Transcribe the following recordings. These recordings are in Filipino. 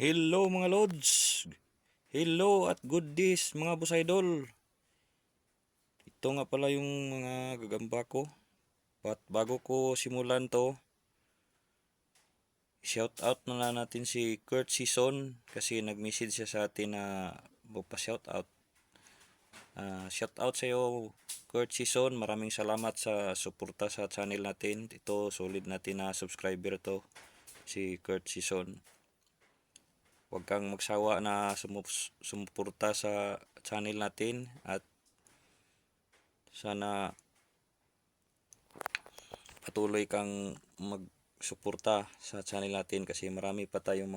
Hello mga lods. Hello at good days mga boss idol. Ito nga pala yung mga gagamba ko. At bago ko simulan to, shout out na natin si Kurt Season kasi nag-message siya sa atin na magpa-shout out. Shout out sa iyo Kurt Season. Maraming salamat sa suporta sa channel natin. Ito solid natin na subscriber to, si Kurt Season. Huwag kang magsawa na sumuporta sa channel natin at sana patuloy kang magsuporta sa channel natin kasi marami pa tayong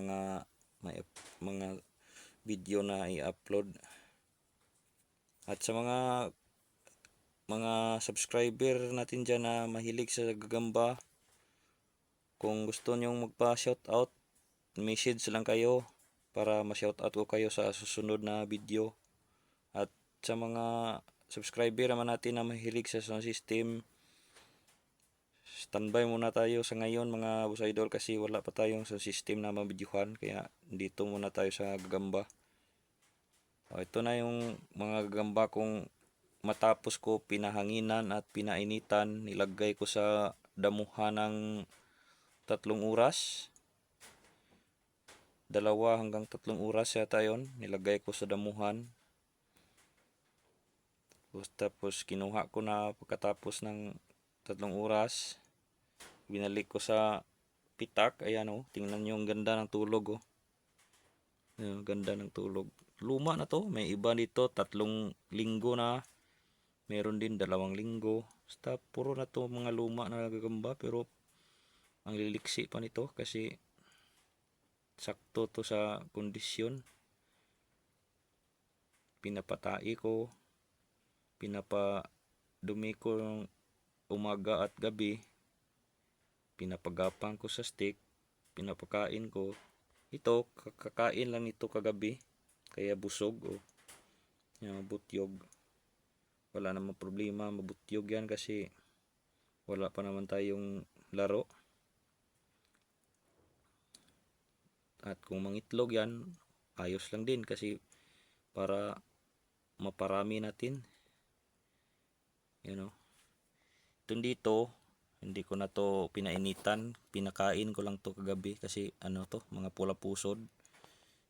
mga video na i-upload. At sa mga subscriber natin dyan na mahilig sa gagamba, kung gusto nyong magpa-shoutout, message lang kayo para ma-shoutout ko kayo sa susunod na video. At sa mga subscriber naman natin na mahilig sa sound system, standby muna tayo sa ngayon mga boss idol kasi wala pa tayong sound system na mabidyuhan, kaya dito muna tayo sa gagamba. Ito na yung mga gagamba kong matapos ko pinahanginan at pinainitan, nilagay ko sa damuhan ng 3 oras. 2 hanggang 3 oras yata yun, nilagay ko sa damuhan. Tapos kinuha ko na pagkatapos ng 3 oras, binalik ko sa pitak. Ayan oh, tingnan nyo ang ganda ng tulog oh. Ayan, ganda ng tulog. Luma na to, may iba dito 3 linggo na, meron din 2 linggo. Basta puro na to mga luma na gagamba, pero ang liliksi pa nito kasi sakto to sa kondisyon. Pinapatai ko, pinapadumi ko umaga at gabi, pinapagapang ko sa stick, pinapakain ko. Ito kakain lang ito kagabi kaya busog oh. Yan, butyog. Wala namang problema, mabutyog yan kasi wala pa naman tayong laro. At kung mangitlog yan, ayos lang din kasi para maparami natin. You know, itong dito hindi ko na to pinainitan, pinakain ko lang to kagabi kasi ano to, mga pula pusod.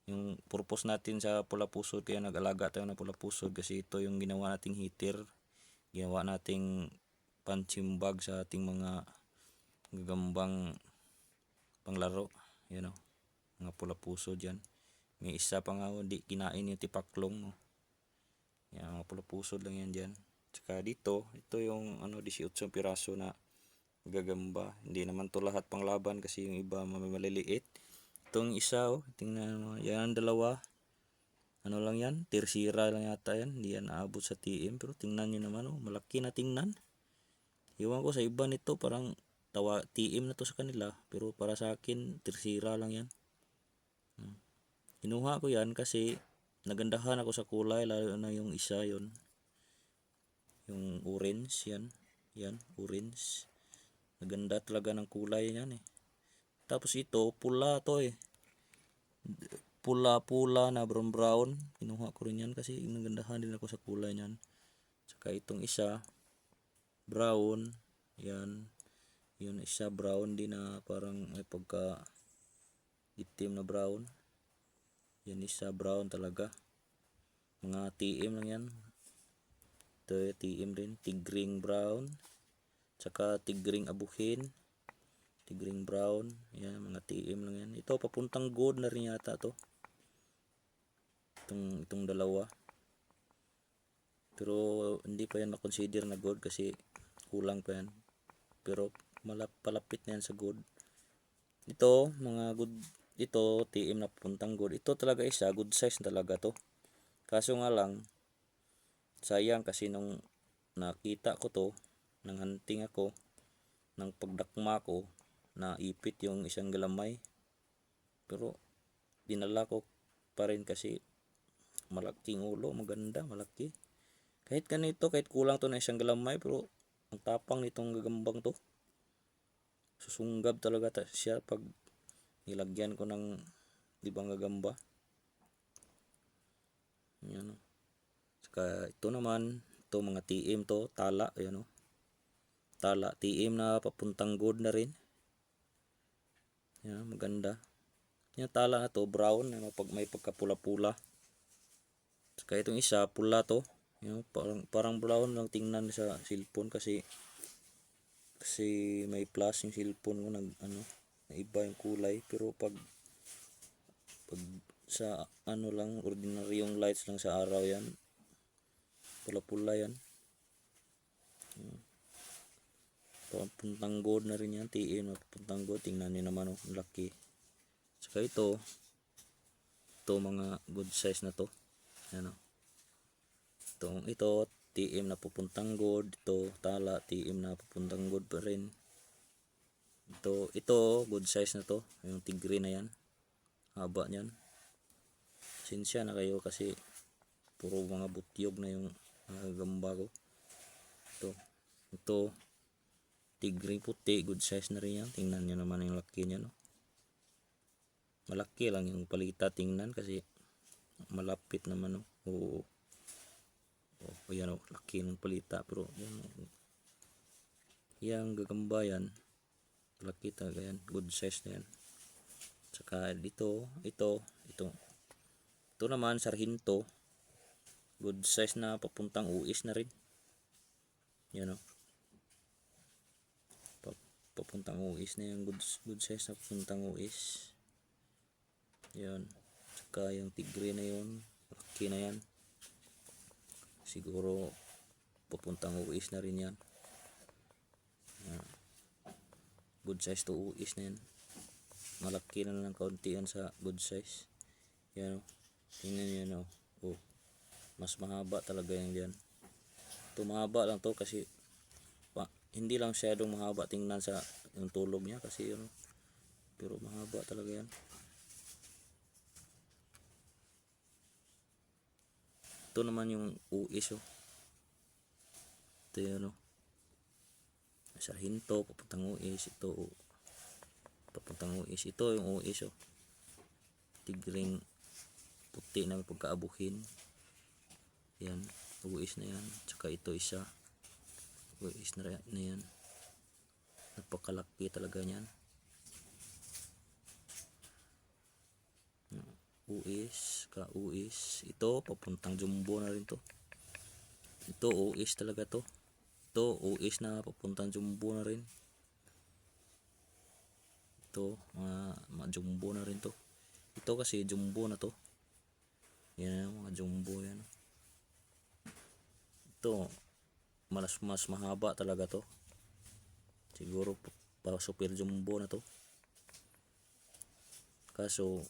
Yung purpose natin sa pula pusod, kaya nag-alaga tayo ng pula pusod kasi ito yung ginawa nating heater, ginawa nating punching bag sa ating mga gagambang panglaro. You know, mga pula pusod yan. May isa pa nga hindi kinain yung tipaklong oh. Yan, mga pula pusod lang yan dyan. Tsaka dito, ito yung 18 piraso na gagamba. Hindi naman to lahat pang laban kasi yung iba maliliit. Itong isa oh, tingnan mo, yan 2. Ano lang yan, tirsira lang yata yan, hindi yan aabot sa TM, pero tingnan nyo naman oh, malaki na tingnan. Iwan ko sa iba nito, parang TM na to sa kanila, pero para sa akin tirsira lang yan. Kinuha ko yan kasi nagandahan ako sa kulay, lalo na yung isa yon, yung orange yan, yan orange. Naganda talaga ng kulay niyan eh. Tapos ito pula to eh, pula na brown. Kinuha ko rin yan kasi nagandahan din ako sa kulay niyan. Saka itong isa brown, yan, yun isa brown din na parang may pagka itim na brown. Yan isa brown talaga, mga TM lang yan. Ito TM din, tigring brown, tsaka tigring abuhin, tigring brown. Yan, mga TM lang yan. Ito papuntang gold na rin yata to, itong 2, pero hindi pa yan na-consider na gold kasi kulang pa yan, pero palapit na yan sa gold. Ito mga good, ito TM na papuntang gold. Ito talaga isa good size talaga to, kaso nga lang sayang kasi nung nakita ko to, nang hunting ako, nang pagdakma ko, naipit yung isang galamay, pero dinala ko pa rin kasi malaking ulo, maganda, malaki. Kahit ganito, kahit kulang to na isang galamay, pero ang tapang nitong gagambang to, susunggab talaga siya pag nilagyan ko ng Di ba ang gagamba? Yan o. Saka ito naman, ito mga TM to, tala, ayan o. Tala, TM na papuntang gold na rin. Yan, maganda. Yung tala na to, brown, may pagkapula-pula. Saka itong isa, pula to. Yan, parang brown lang tingnan sa cellphone kasi may plus yung cellphone ko naiba yung kulay, pero pag sa lang ordinaryong lights lang sa araw yan, pula-pula yan. Papuntang gold na rin yan, TM na papuntang gold. Tingnan niyo naman oh, laki. Saka ito mga good size na to. Ano? Ito TM na pupuntang gold. Ito tala, TM na pupuntang gold pa rin. Ito good size na to. Yung tigre na yan. Haba niyan. Sinsya na kayo kasi puro mga butyog na yung gamba ko. Ito tigre puti, good size na rin yan. Tingnan nyo naman yung laki niya, no? Malaki lang yung palita tingnan kasi malapit naman, no? Yan o, laki ng palita, pero yung gagamba yan, laki talaga yan, good size na yan. Saka ito naman sarhinto, good size na papuntang uis na rin. Yan o, papuntang uis na yan, good size na papuntang uis. Yan, saka yung tigre na yun, laki na yan, siguro papuntang uis na rin yan. Good size to uis na yan, malaki na lang kaunti yan sa good size. Yan o, tingnan nyo yan o. Mas mahaba talaga yan dyan. Ito mahaba lang to kasi hindi lang masyadong mahaba tingnan sa yung tulog niya kasi yun, pero mahaba talaga yan. Ito naman yung uis o. Ito yun o, sarhinto papuntang uis. Ito papuntang uis. Ito yung uis o, tigring puti na may pagkaabuhin. Yan, uis na yan. Tsaka ito isa, uis na yan. Napakalaki talaga yan. Uis, ka-uis. Ito papuntang jumbo na rin to. Ito uis talaga to. Ito uis na papuntang jumbo na rin. Ito mga jumbo na rin to. Ito kasi jumbo na to. Yan mga jumbo yan. Ito mas mahaba talaga to. Siguro pa super jumbo na to. Kaso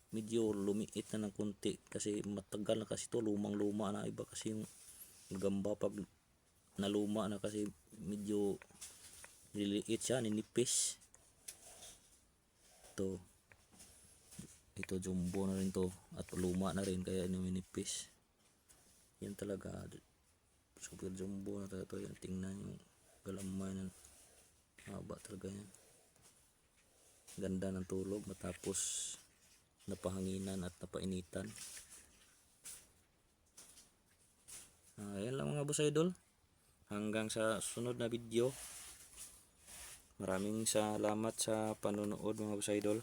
medyo lumiit na ng kunti kasi matagal na kasi to, lumang-luma na. Iba kasi yung gamba pag naluma na kasi medyo liliit siya, ninipis. Ito jumbo na rin to at luma na rin kaya ninipis. Yan talaga, super jumbo na talaga to. Yan, tingnan yung galamay na haba talaga yan. Ganda ng tulog matapos napahanginan at napainitan. Ayan lang mga boss idol, hanggang sa sunod na video. Maraming salamat sa panonood mga boss idol.